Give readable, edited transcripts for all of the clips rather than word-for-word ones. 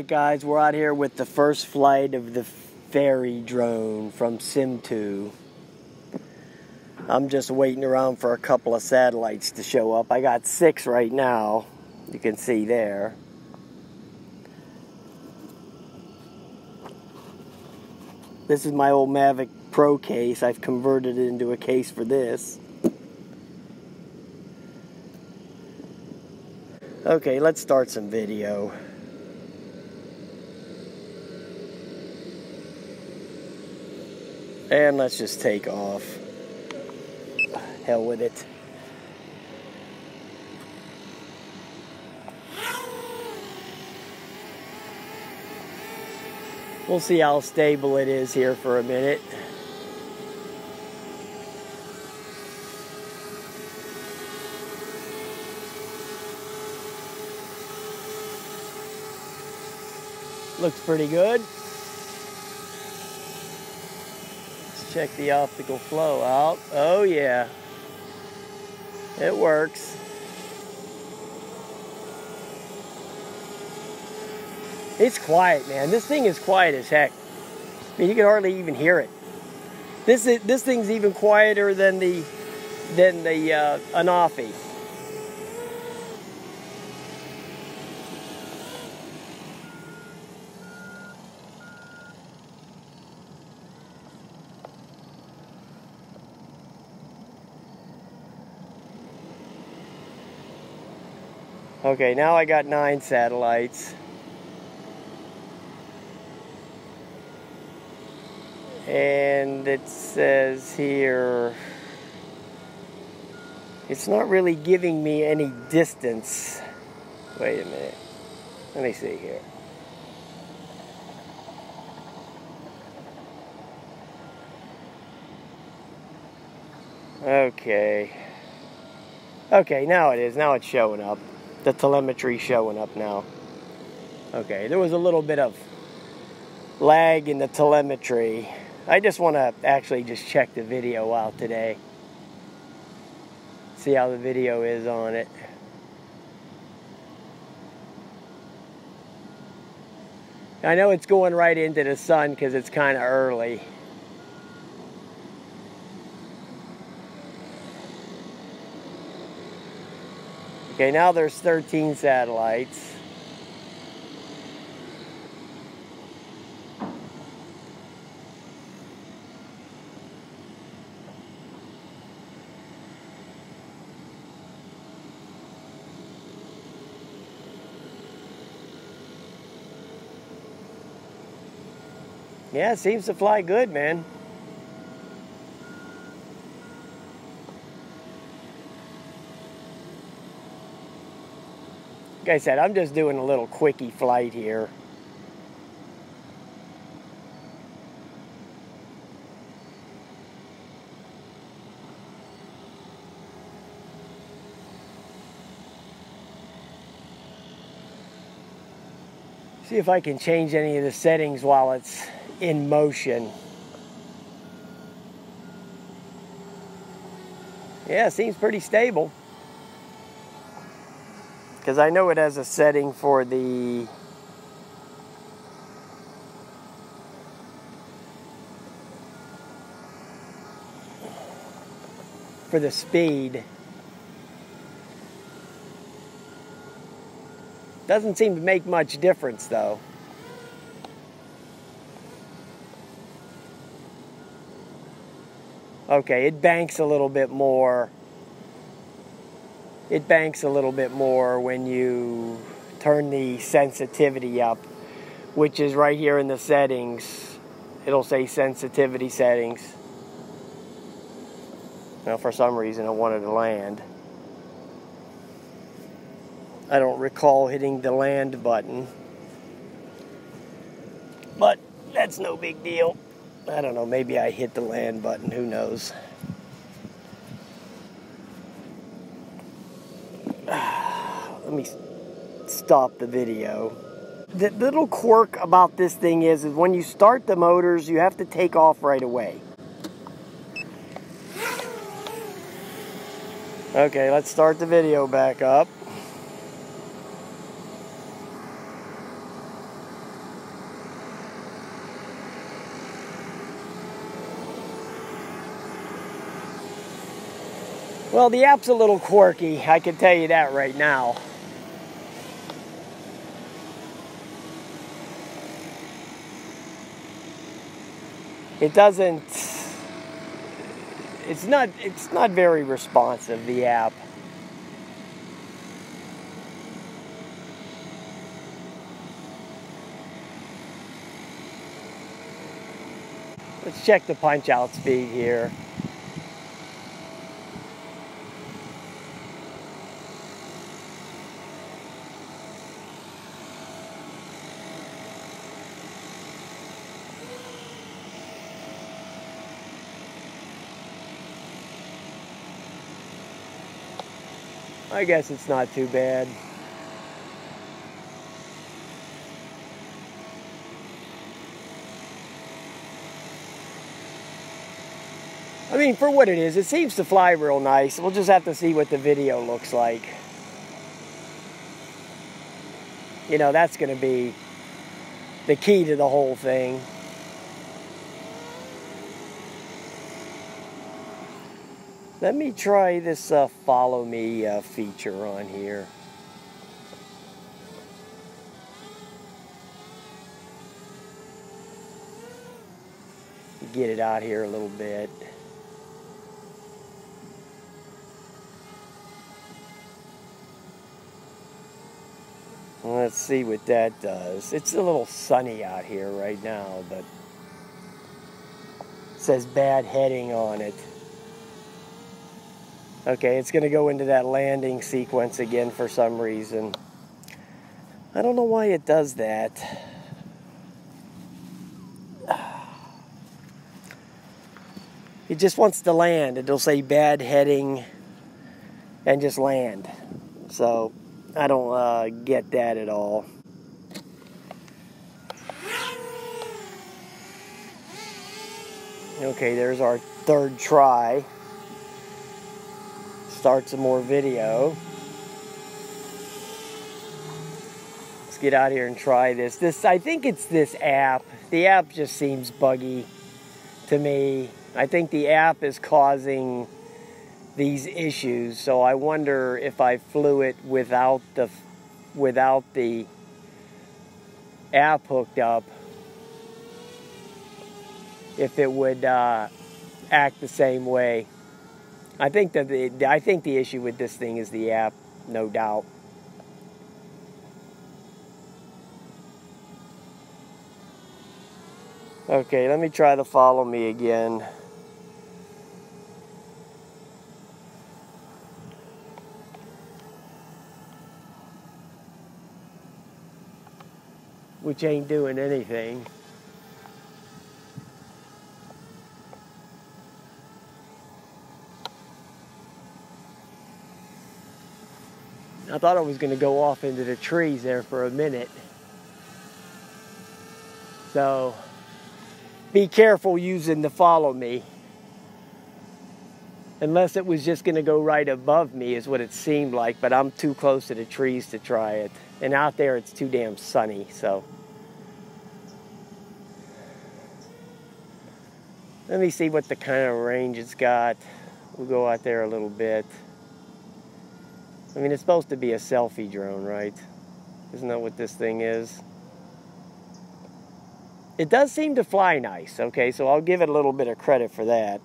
Alright guys, we're out here with the first flight of the ferry drone from Simtoo. I'm just waiting around for a couple of satellites to show up. I got 6 right now, you can see there. This is my old Mavic Pro case. I've converted it into a case for this. Okay, let's start some video. And let's just take off. Hell with it. We'll see how stable it is here for a minute. Looks pretty good. Let's check the optical flow out. Oh yeah, it works. It's quiet, man. This thing is quiet as heck. I mean, you can hardly even hear it. This thing's even quieter than the Anafi. Okay, now I got 9 satellites. And it says here, it's not really giving me any distance. Wait a minute. Let me see here. Okay. Okay, now it is. Now it's showing up. The telemetry's showing up now. Okay, there was a little bit of lag in the telemetry. I just want to actually just check the video out today. See how the video is on it. I know it's going right into the sun because it's kind of early. Okay, now there's 13 satellites. Yeah, it seems to fly good, man. Like I said, I'm just doing a little quickie flight here. See if I can change any of the settings while it's in motion. Yeah, it seems pretty stable. Because I know it has a setting for the speed. Doesn't seem to make much difference though. Okay, it banks a little bit more. It banks a little bit more when you turn the sensitivity up, which is right here in the settings. It'll say sensitivity settings. Now, for some reason, I wanted to land. I don't recall hitting the land button, but that's no big deal. I don't know, maybe I hit the land button, who knows. Let me stop the video. The little quirk about this thing is when you start the motors, you have to take off right away. Okay, let's start the video back up. Well, the app's a little quirky, I can tell you that right now. It doesn't, it's not very responsive, the app. Let's check the punch out speed here. I guess it's not too bad. I mean, for what it is, it seems to fly real nice. We'll just have to see what the video looks like. You know, that's going to be the key to the whole thing. Let me try this follow me feature on here. Get it out here a little bit. Let's see what that does. It's a little sunny out here right now, but it says bad heading on it. Okay, it's going to go into that landing sequence again for some reason. I don't know why it does that. It just wants to land. It'll say bad heading and just land. So I don't get that at all. Okay, there's our third try. Start some more video. Let's get out here and try this. I think it's this app. The app just seems buggy to me. I think the app is causing these issues, so I wonder if I flew it without the app hooked up, if it would act the same way. I think that the issue with this thing is the app, no doubt. Okay, let me try to follow me again. Which ain't doing anything. I thought I was going to go off into the trees there for a minute. So, be careful using the follow me. Unless it was just going to go right above me is what it seemed like, but I'm too close to the trees to try it. And out there it's too damn sunny, so. Let me see what the kind of range it's got. We'll go out there a little bit. I mean, it's supposed to be a selfie drone, right? Isn't that what this thing is? It does seem to fly nice, okay? So I'll give it a little bit of credit for that.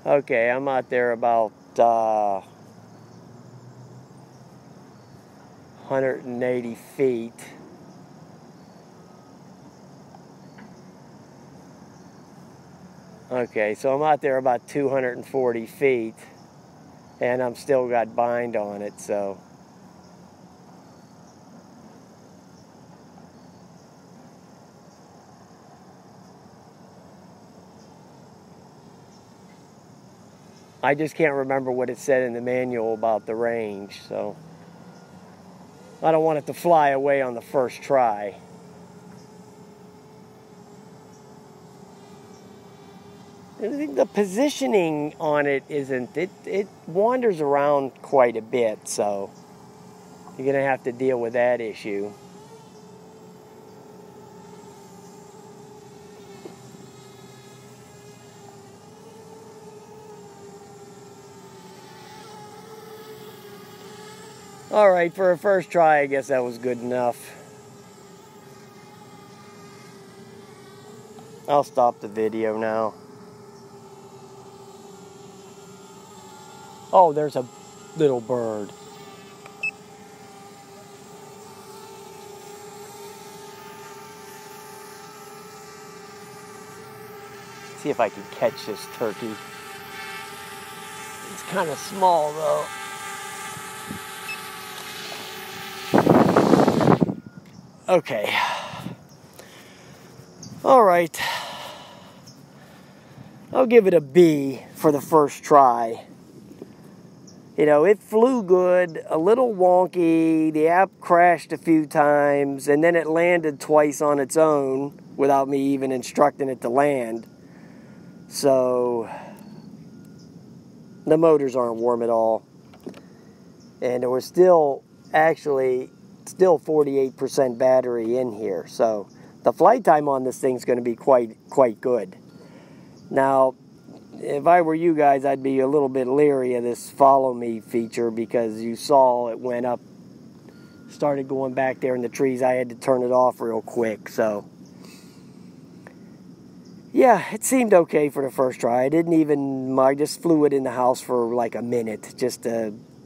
Okay, I'm out there about 180 feet. Okay, so I'm out there about 240 feet, and I'm still got bind on it, so. I just can't remember what it said in the manual about the range, so. I don't want it to fly away on the first try. I think the positioning on it isn't, it wanders around quite a bit, so you're going to have to deal with that issue. Alright, for a first try, I guess that was good enough. I'll stop the video now. Oh, there's a little bird. See if I can catch this turkey. It's kind of small though. Okay. Alright. I'll give it a B for the first try. You know, it flew good, a little wonky, the app crashed a few times, and then it landed twice on its own without me even instructing it to land. So, the motors aren't warm at all. And there was still 48% battery in here. So, the flight time on this thing's going to be quite good. Now, if I were you guys, I'd be a little bit leery of this follow me feature, because you saw it went up, started going back there in the trees. I had to turn it off real quick. So, yeah, it seemed okay for the first try. I just flew it in the house for like a minute, just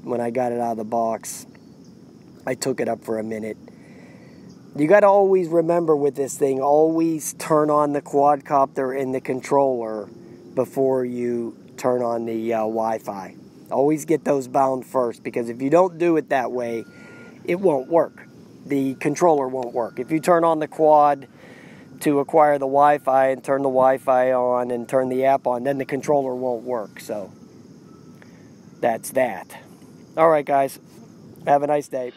when I got it out of the box. I took it up for a minute. You got to always remember with this thing, always turn on the quadcopter and the controller before you turn on the Wi-Fi. Always get those bound first, because if you don't do it that way, it won't work. The controller won't work. If you turn on the quad to acquire the Wi-Fi and turn the Wi-Fi on and turn the app on, then the controller won't work. So that's that. All right, guys. Have a nice day.